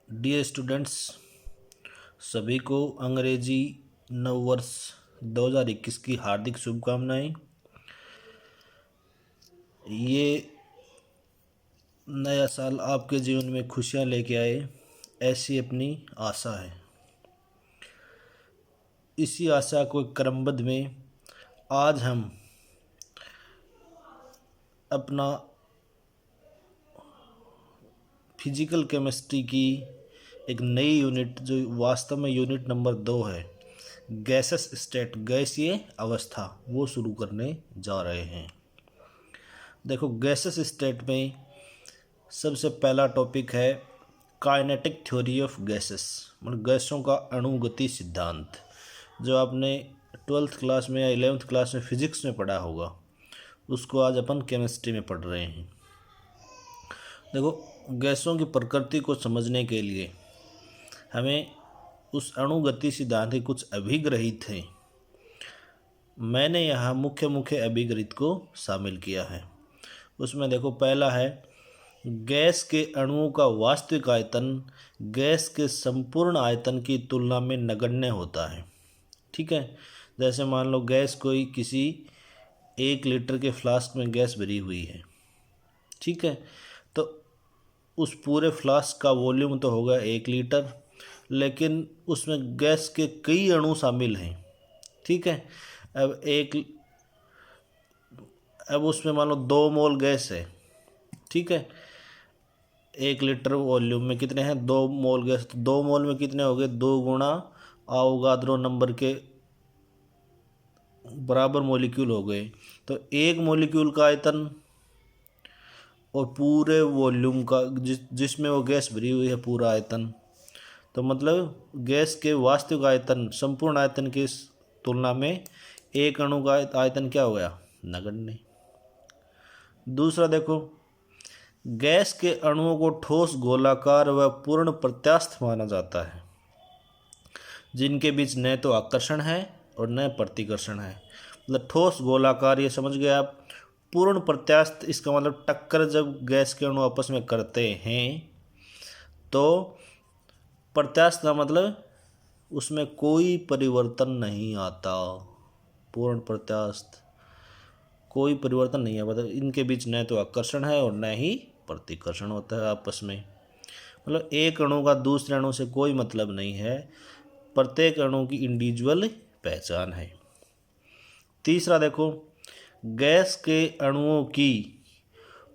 Dear students, सभी को अंग्रेजी नव वर्ष 2021 की हार्दिक शुभकामनाएं। ये नया साल आपके जीवन में खुशियां लेके आए, ऐसी अपनी आशा है। इसी आशा को क्रमबद्ध में आज हम अपना फिजिकल केमिस्ट्री की एक नई यूनिट, जो वास्तव में यूनिट नंबर 2 है, गैसेस स्टेट, गैसीय अवस्था, वो शुरू करने जा रहे हैं। देखो, गैसेस स्टेट में सबसे पहला टॉपिक है काइनेटिक थ्योरी ऑफ गैसेस, मतलब गैसों का अणुगति सिद्धांत, जो आपने 12th क्लास में या 11th क्लास में फिजिक्स में पढ़ा होगा, उसको आज अपन केमिस्ट्री में पढ़ रहे हैं। देखो, गैसों की प्रकृति को समझने के लिए हमें उस अणुगति सिद्धांत के कुछ अभिग्रहित हैं। मैंने यहाँ मुख्य मुख्य अभिग्रहित को शामिल किया है। उसमें देखो, पहला है गैस के अणुओं का वास्तविक आयतन गैस के संपूर्ण आयतन की तुलना में नगण्य होता है। ठीक है, जैसे मान लो गैस कोई किसी 1 लीटर के फ्लास्क में गैस भरी हुई है। ठीक है, तो उस पूरे फ्लास्क का वॉल्यूम तो होगा 1 लीटर, लेकिन उसमें गैस के कई अणु शामिल हैं। ठीक है, अब उसमें मान लो 2 मोल गैस है। ठीक है, 1 लीटर वॉल्यूम में कितने हैं? 2 मोल गैस। तो 2 मोल में कितने हो गए? 2 गुणा आवोगाद्रो नंबर के बराबर मॉलिक्यूल हो गए। तो 1 मॉलिक्यूल का आयतन और पूरे वॉल्यूम का, जिसमें वो गैस भरी हुई है, पूरा आयतन, तो मतलब गैस के वास्तविक आयतन संपूर्ण आयतन की तुलना में एक अणु का आयतन क्या हो गया? नगण्य। दूसरा देखो, गैस के अणुओं को ठोस, गोलाकार व पूर्ण प्रत्यास्थ माना जाता है, जिनके बीच न तो आकर्षण है और न प्रतिकर्षण है। मतलब ठोस, गोलाकार, ये समझ गए आप। पूर्ण प्रत्यास्थ, इसका मतलब टक्कर जब गैस के अणु आपस में करते हैं, तो प्रत्यास्थ का मतलब उसमें कोई परिवर्तन नहीं आता। पूर्ण प्रत्यास्थ, कोई परिवर्तन नहीं है, मतलब इनके बीच न तो आकर्षण है और न ही प्रतिकर्षण होता है आपस में। मतलब एक अणु का दूसरे अणु से कोई मतलब नहीं है, प्रत्येक अणु की इंडिविजुअल पहचान है। तीसरा देखो, गैस के अणुओं की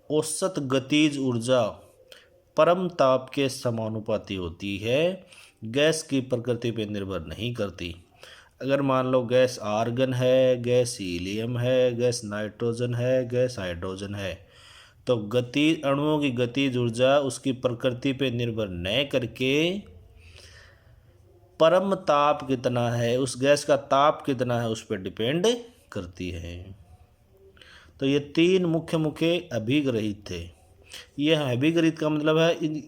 औसत गतिज ऊर्जा परम ताप के समानुपाती होती है, गैस की प्रकृति पर निर्भर नहीं करती। अगर मान लो गैस आर्गन है, गैस हीलियम है, गैस नाइट्रोजन है, गैस हाइड्रोजन है, तो गति, अणुओं की गतिज ऊर्जा उसकी प्रकृति पे निर्भर न करके परम ताप कितना है, उस गैस का ताप कितना है, उस पर डिपेंड करती है। तो ये 3 मुख्य मुख्य अभिग्रहित थे। यह अभिग्रहित का मतलब है इन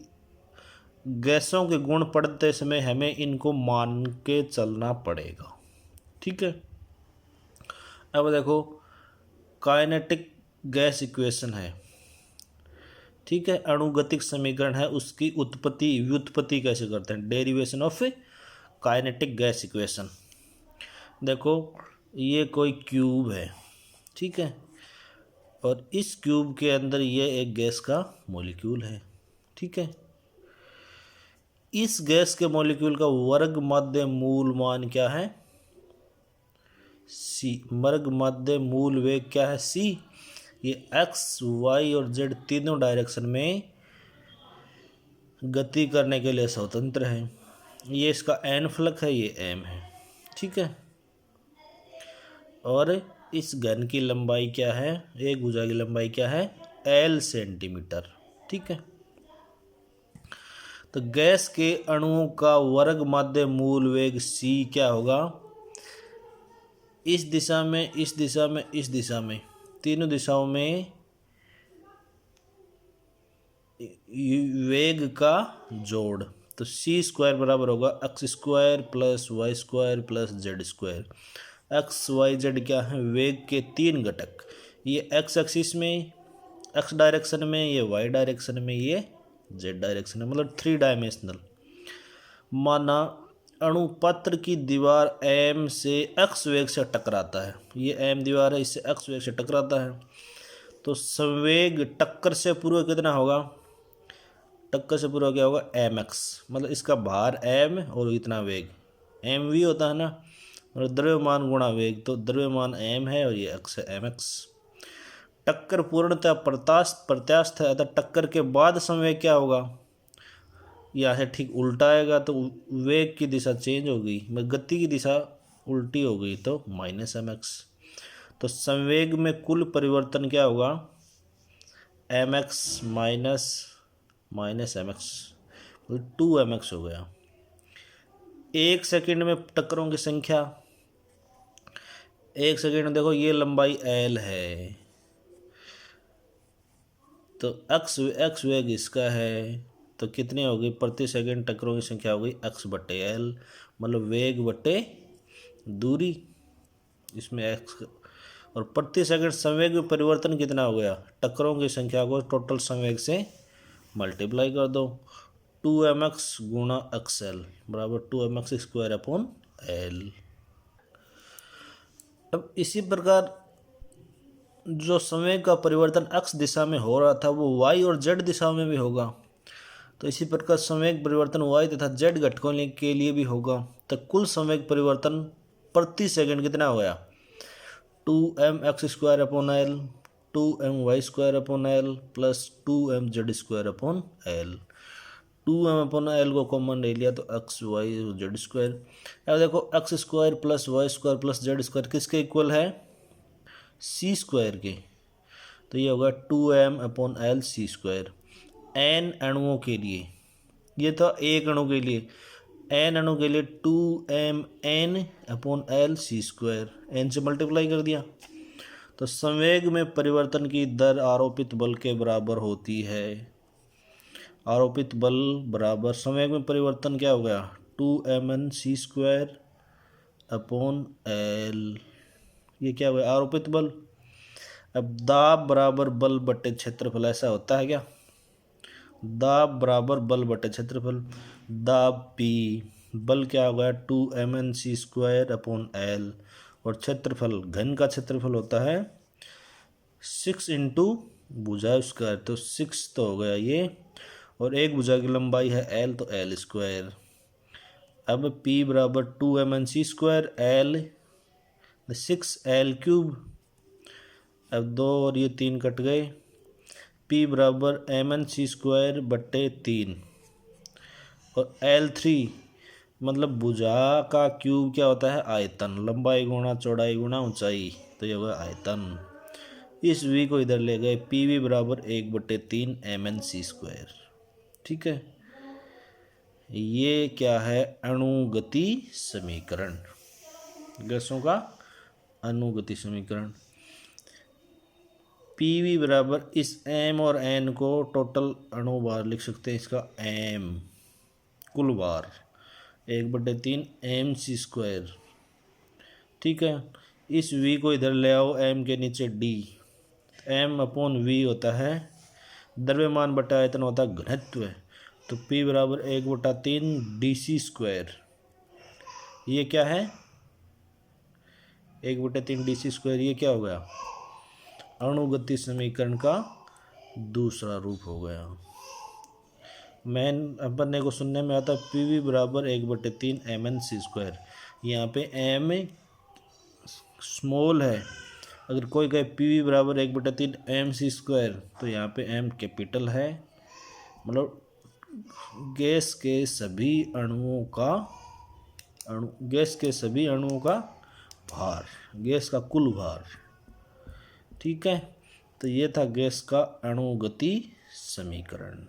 गैसों के गुण पढ़ते समय हमें इनको मान के चलना पड़ेगा। ठीक है, अब देखो, काइनेटिक गैस इक्वेशन है। ठीक है, अणुगतिक समीकरण है, उसकी व्युत्पत्ति कैसे करते हैं? Derivation of kinetic gas equation. देखो, ये कोई क्यूब है। ठीक है, और इस क्यूब के अंदर ये एक गैस का मॉलिक्यूल है। ठीक है, इस गैस के मॉलिक्यूल का वर्ग मध्य मूल मान क्या है? c। वर्ग मध्य मूल वेग क्या है? c। ये x, y और z तीनों डायरेक्शन में गति करने के लिए स्वतंत्र है। ये इसका n फ्लक है, ये m है। ठीक है, और इस घन की लंबाई क्या है? एक भुजा की लंबाई क्या है? l centimetre. ठीक है, तो गैस के अणुओं का वर्ग मध्य मूल वेग c क्या होगा? इस दिशा में, इस दिशा में, इस दिशा में, तीनों दिशाओं में वेग का जोड़, तो c स्क्वायर बराबर होगा x square plus Y square plus Z square. X Y Z क्या है? वेग के 3 घटक। ये x एक्सिस में, x डायरेक्शन में, ये y डायरेक्शन में, ये z डायरेक्शन में, मतलब 3 डायमेंशनल। माना अणु पत्र की दीवार m से x वेग से टकराता है। ये m दीवार है, इससे x वेग से टकराता है। तो संवेग टक्कर से पूर्व कितना होगा? टक्कर से पूर्व क्या होगा? mx, मतलब इसका भार m और इतना वेग mv होता है ना, और द्रव्यमान गुणा वेग, तो द्रव्यमान m है और ये x है mx। टक्कर पूर्णतः प्रत्यास्थ है, अतः टक्कर के बाद संवेग क्या होगा? यहाँ से ठीक उल्टा आएगा, तो वेग की दिशा चेंज हो गई, गति की दिशा उल्टी हो गई, तो माइनस mx। तो संवेग में कुल परिवर्तन क्या होगा? mx माइनस mx, मतलब 2mx हो गया। 1 सेकंड में टक्करों की संख्या, 1 सेकंड में देखो ये लंबाई l है, तो x वेग इसका है, तो कितनी होगी? प्रति सेकंड टक्करों की संख्या हो गई x/l, मतलब वेग बटे दूरी, इसमें x, और प्रति सेकंड संवेग में परिवर्तन कितना हो गया? टक्करों की संख्या को टोटल संवेग से मल्टीप्लाई कर दो, 2mx गुणा xl बराबर 2mx² l। अब इसी प्रकार जो संवेग का परिवर्तन x दिशा में हो रहा था वो y और z दिशा में भी होगा, तो इसी प्रकार संवेग परिवर्तन y तथा z घटकों के लिए भी होगा। तो कुल संवेग परिवर्तन प्रति सेकंड कितना हो गया? 2mx² l, 2my² l plus 2mz² l। 2m/l को कॉमन ले लिया तो x y z²। अब देखो x² plus y² plus z² किसके इक्वल है? c² के, तो ये होगा 2m/l c²। n अणुओं के लिए, ये था एक अणु के लिए, n अणु के लिए 2mn/l c², n से मल्टीप्लाई कर दिया। तो संवेग में परिवर्तन की दर आरोपित बल के बराबर होती है। आरोपित बल बराबर संवेग में परिवर्तन क्या हो गया? 2mn c²/l। ये क्या हो गया? आरोपित बल। अब दाब बराबर बल बटे क्षेत्रफल, ऐसा होता है क्या? दाब बराबर बल बटे क्षेत्रफल, दाब P, बल क्या हो गया? 2mn c²/l, और क्षेत्रफल, घन का क्षेत्रफल होता है 6 इंटू भुजा स्क्वायर, तो 6 तो हो गया ये, और एक भुजा की लंबाई है l, तो l²। अब P बराबर 2mn c², l 6l³। अब 2 और ये 3 कट गए, P बराबर mn c² बट्टे 3, और l3 मतलब भुजा का क्यूब क्या होता है? आयतन, लंबाई गुणा चौड़ाई गुणा ऊंचाई, तो ये होगा आयतन। इस v को इधर ले गए, PV बराबर 1/3 mn c²। ठीक है, ये क्या है? अणुगति समीकरण, गैसों का अणुगति समीकरण। PV बराबर इस m और n को टोटल अणु भार लिख सकते हैं, इसका m कुल भार 1/3 mc²। ठीक है, इस v को इधर ले आओ, m के नीचे d, m/v होता है द्रव्यमान बटा आयतन होता है घनत्व, तो P बराबर 1/3 dc²। ये क्या है? 1/3 dc², ये क्या हो गया? अणुगति समीकरण का दूसरा रूप हो गया। मैन अपने को सुनने में आता है PV बराबर 1/3 mn c²। यहाँ पे m स्मॉल है, अगर कोई कहे PV बराबर 1/3 mc², तो यहाँ पे m कैपिटल है, मतलब गैस के सभी अणुओं का भार, गैस का कुल भार। ठीक है, तो ये था गैस का अणुगति समीकरण।